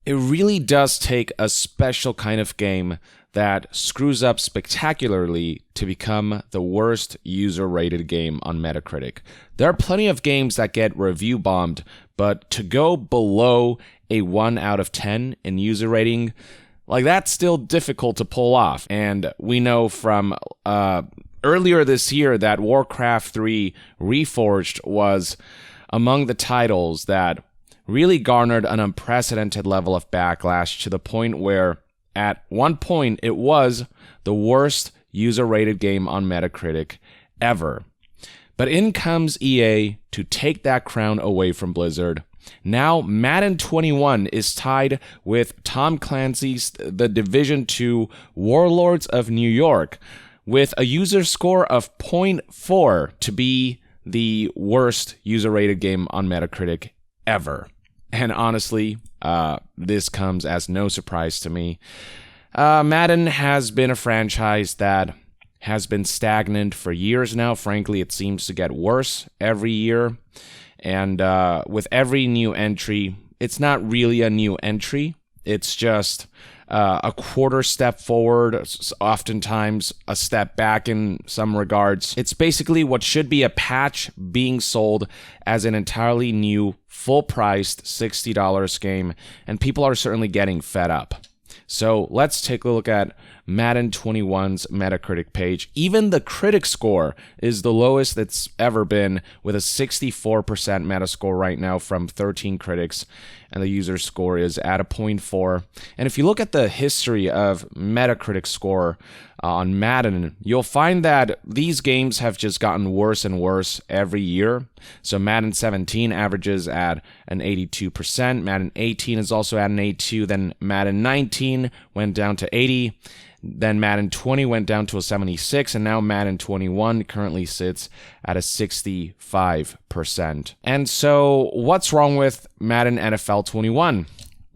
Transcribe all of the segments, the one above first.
It really does take a special kind of game that screws up spectacularly to become the worst user-rated game on Metacritic. There are plenty of games that get review bombed, but to go below a 1 out of 10 in user rating, like, that's still difficult to pull off. And we know from earlier this year that Warcraft 3 Reforged was among the titles that really garnered an unprecedented level of backlash, to the point where at one point it was the worst user-rated game on Metacritic ever. But in comes EA to take that crown away from Blizzard. Now Madden 21 is tied with Tom Clancy's The Division 2 Warlords of New York with a user score of 0.4 to be the worst user-rated game on Metacritic ever. And honestly, this comes as no surprise to me. Madden has been a franchise that has been stagnant for years now. Frankly, it seems to get worse every year. And with every new entry, it's not really a new entry. It's just a quarter step forward, oftentimes a step back in some regards. It's basically what should be a patch being sold as an entirely new, full-priced $60 game, and people are certainly getting fed up. So let's take a look at Madden 21's Metacritic page. Even the critic score is the lowest it's ever been, with a 64% Metascore right now from 13 critics, and the user score is at a 0.4. And if you look at the history of Metacritic score on Madden, you'll find that these games have just gotten worse and worse every year. So Madden 17 averages at an 82%, Madden 18 is also at an 82, then Madden 19 went down to 80, then Madden 20 went down to a 76, and now Madden 21 currently sits at a 65%. And so what's wrong with Madden NFL 21?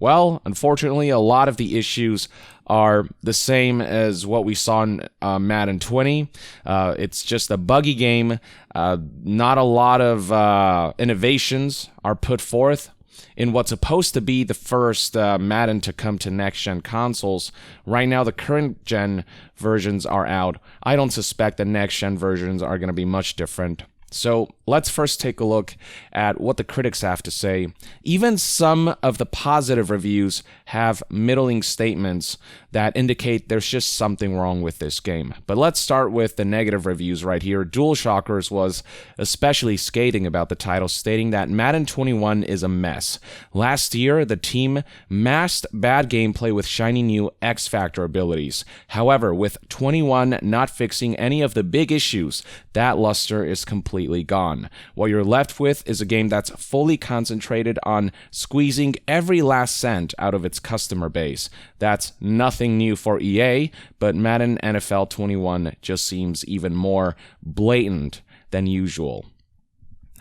Well, unfortunately, a lot of the issues are the same as what we saw in Madden 20. It's just a buggy game. Not a lot of innovations are put forth in what's supposed to be the first Madden to come to next-gen consoles. Right now, the current-gen versions are out. I don't suspect the next-gen versions are going to be much different. So let's first take a look at what the critics have to say. Even some of the positive reviews have middling statements that indicate there's just something wrong with this game. But let's start with the negative reviews right here. DualShockers was especially scathing about the title, stating that Madden 21 is a mess. Last year, the team masked bad gameplay with shiny new X-Factor abilities. However, with 21 not fixing any of the big issues, that luster is completely gone. What you're left with is a game that's fully concentrated on squeezing every last cent out of its customer base. That's nothing new for EA, but Madden NFL 21 just seems even more blatant than usual.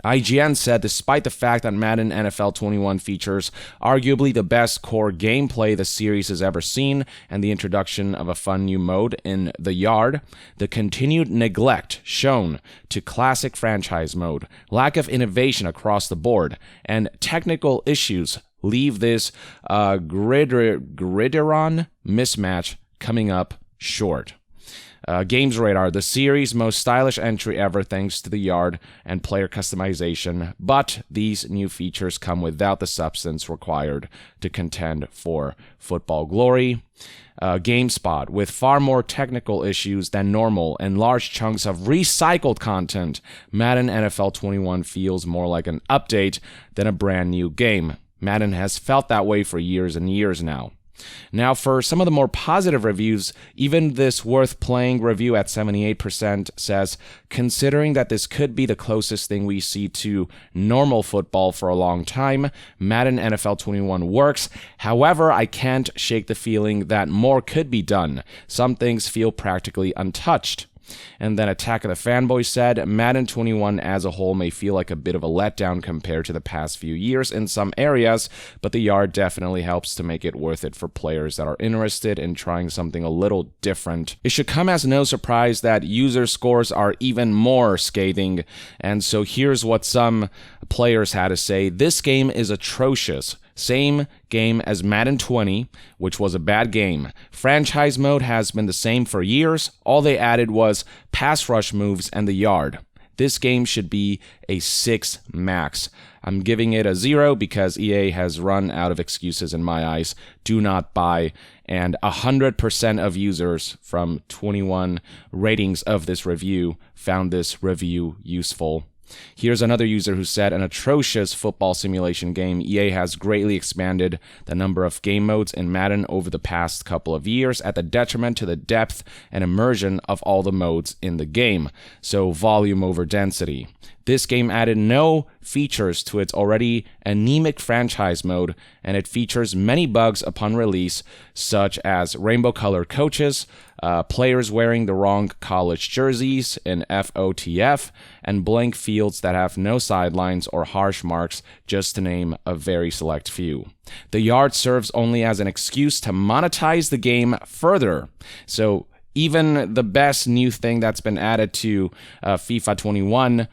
IGN said, despite the fact that Madden NFL 21 features arguably the best core gameplay the series has ever seen, and the introduction of a fun new mode in The Yard, the continued neglect shown to classic franchise mode, lack of innovation across the board, and technical issues leave this gridiron mismatch coming up short. Games Radar, the series' most stylish entry ever thanks to The Yard and player customization, but these new features come without the substance required to contend for football glory. GameSpot, with far more technical issues than normal and large chunks of recycled content, Madden NFL 21 feels more like an update than a brand new game. Madden has felt that way for years and years now. Now, for some of the more positive reviews, even this worth playing review at 78% says, considering that this could be the closest thing we see to normal football for a long time, Madden NFL 21 works. However, I can't shake the feeling that more could be done. Some things feel practically untouched. And then Attack of the Fanboy said, Madden 21 as a whole may feel like a bit of a letdown compared to the past few years in some areas, but the Yard definitely helps to make it worth it for players that are interested in trying something a little different. It should come as no surprise that user scores are even more scathing, and so here's what some players had to say. This game is atrocious. Same game as Madden 20, which was a bad game. Franchise mode has been the same for years. All they added was pass rush moves and the yard. This game should be a 6 max. I'm giving it a 0 because EA has run out of excuses in my eyes. Do not buy. And 100% of users from 21 ratings of this review found this review useful. Here's another user who said, an atrocious football simulation game. EA has greatly expanded the number of game modes in Madden over the past couple of years at the detriment to the depth and immersion of all the modes in the game. So volume over density. This game added no features to its already anemic franchise mode, and it features many bugs upon release, such as rainbow-colored coaches, players wearing the wrong college jerseys in FOTF, and blank fields that have no sidelines or harsh marks, just to name a very select few. The yard serves only as an excuse to monetize the game further. So even the best new thing that's been added to FIFA 21,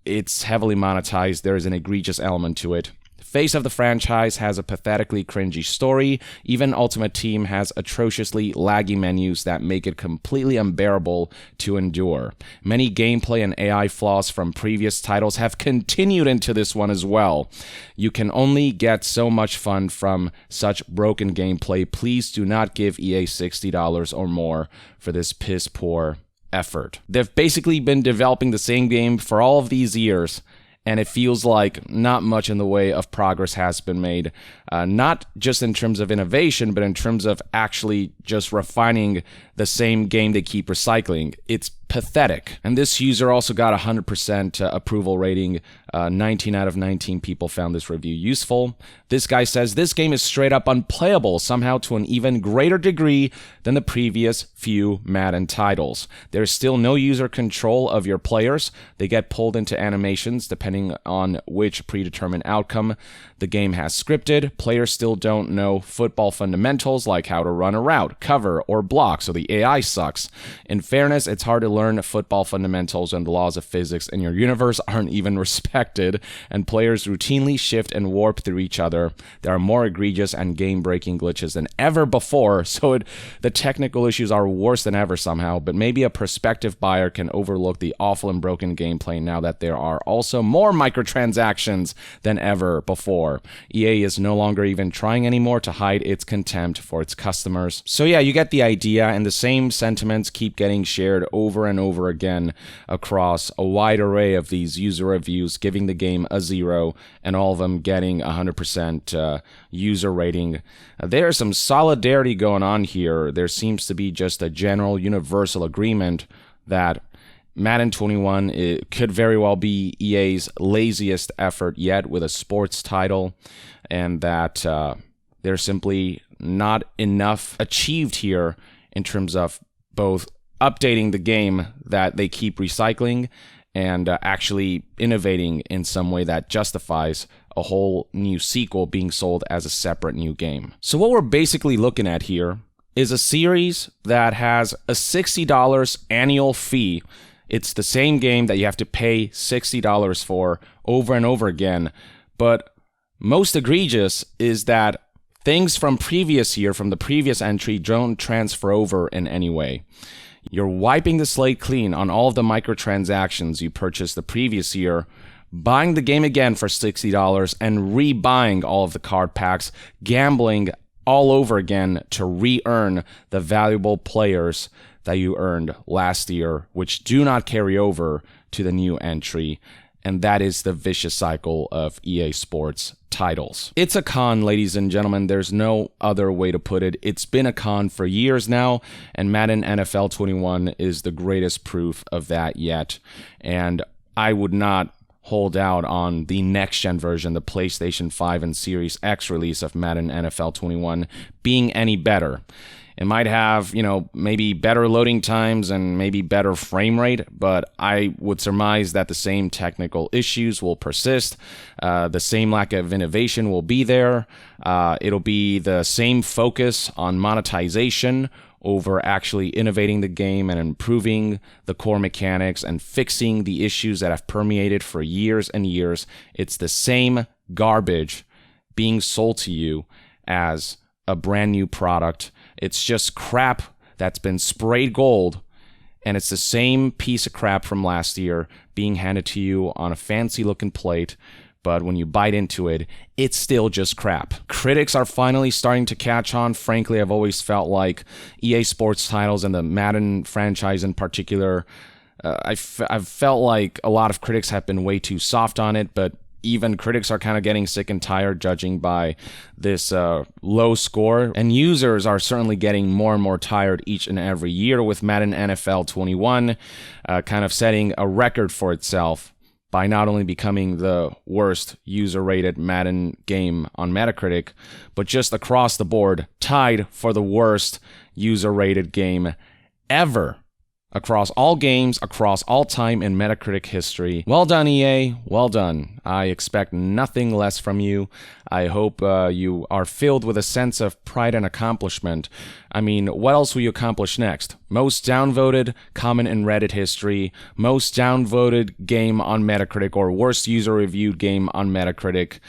it's heavily monetized. There is an egregious element to it. Face of the franchise has a pathetically cringy story. Even Ultimate Team has atrociously laggy menus that make it completely unbearable to endure. Many gameplay and AI flaws from previous titles have continued into this one as well. You can only get so much fun from such broken gameplay. Please do not give EA $60 or more for this piss poor effort. They've basically been developing the same game for all of these years, and it feels like not much in the way of progress has been made, not just in terms of innovation, but in terms of actually just refining the same game they keep recycling. It's pathetic. And this user also got a 100% approval rating. 19 out of 19 people found this review useful. This guy says, this game is straight up unplayable, somehow to an even greater degree than the previous few Madden titles. There's still no user control of your players. They get pulled into animations depending on which predetermined outcome the game has scripted. Players still don't know football fundamentals like how to run a route, cover, or block, so the AI sucks. In fairness, it's hard to learn football fundamentals when the laws of physics in your universe aren't even respected, and players routinely shift and warp through each other. There are more egregious and game-breaking glitches than ever before, so the technical issues are worse than ever somehow, but maybe a prospective buyer can overlook the awful and broken gameplay now that there are also more microtransactions than ever before. EA is no longer even trying anymore to hide its contempt for its customers. So yeah, you get the idea, and the same sentiments keep getting shared over and over again across a wide array of these user reviews, giving the game a 0, and all of them getting 100% user rating. There's some solidarity going on here. There seems to be just a general universal agreement that Madden 21 it could very well be EA's laziest effort yet with a sports title, and that there's simply not enough achieved here in terms of both updating the game that they keep recycling and actually innovating in some way that justifies a whole new sequel being sold as a separate new game. So what we're basically looking at here is a series that has a $60 annual fee. It's the same game that you have to pay $60 for over and over again. But most egregious is that things from previous year, from the previous entry, don't transfer over in any way. You're wiping the slate clean on all of the microtransactions you purchased the previous year, buying the game again for $60 and rebuying all of the card packs, gambling all over again to re-earn the valuable players that you earned last year, which do not carry over to the new entry. And that is the vicious cycle of EA Sports titles. It's a con, ladies and gentlemen. There's no other way to put it. It's been a con for years now, and Madden NFL 21 is the greatest proof of that yet. And I would not hold out on the next-gen version, the PlayStation 5 and Series X release of Madden NFL 21, being any better. It might have, maybe better loading times and maybe better frame rate, but I would surmise that the same technical issues will persist. The same lack of innovation will be there. It'll be the same focus on monetization over actually innovating the game and improving the core mechanics and fixing the issues that have permeated for years and years. It's the same garbage being sold to you as a brand new product. It's just crap that's been sprayed gold, and it's the same piece of crap from last year being handed to you on a fancy looking plate, but when you bite into it, it's still just crap. Critics are finally starting to catch on. Frankly, I've always felt like EA Sports titles and the Madden franchise in particular, I've felt like a lot of critics have been way too soft on it, but even critics are kind of getting sick and tired judging by this low score. And users are certainly getting more and more tired each and every year, with Madden NFL 21 kind of setting a record for itself by not only becoming the worst user-rated Madden game on Metacritic, but just across the board, tied for the worst user-rated game ever. Across all games, across all time in Metacritic history. Well done, EA. Well done. I expect nothing less from you. I hope you are filled with a sense of pride and accomplishment. I mean, what else will you accomplish next? Most downvoted comment in Reddit history, most downvoted game on Metacritic, or worst user-reviewed game on Metacritic,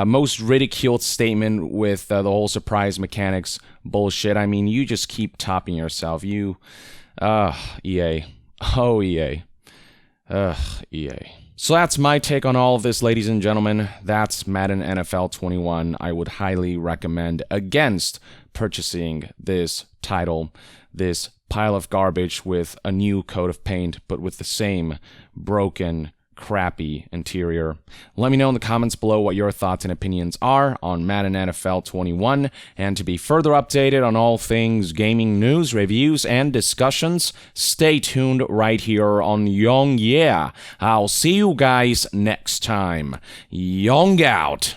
most ridiculed statement with the whole surprise mechanics bullshit. I mean, you just keep topping yourself. EA. Oh, EA. EA. So that's my take on all of this, ladies and gentlemen. That's Madden NFL 21. I would highly recommend against purchasing this title, this pile of garbage with a new coat of paint, but with the same broken, crappy interior. Let me know in the comments below what your thoughts and opinions are on Madden NFL 21, and to be further updated on all things gaming news, reviews, and discussions, stay tuned right here on Young Yeah. I'll see you guys next time. Young out.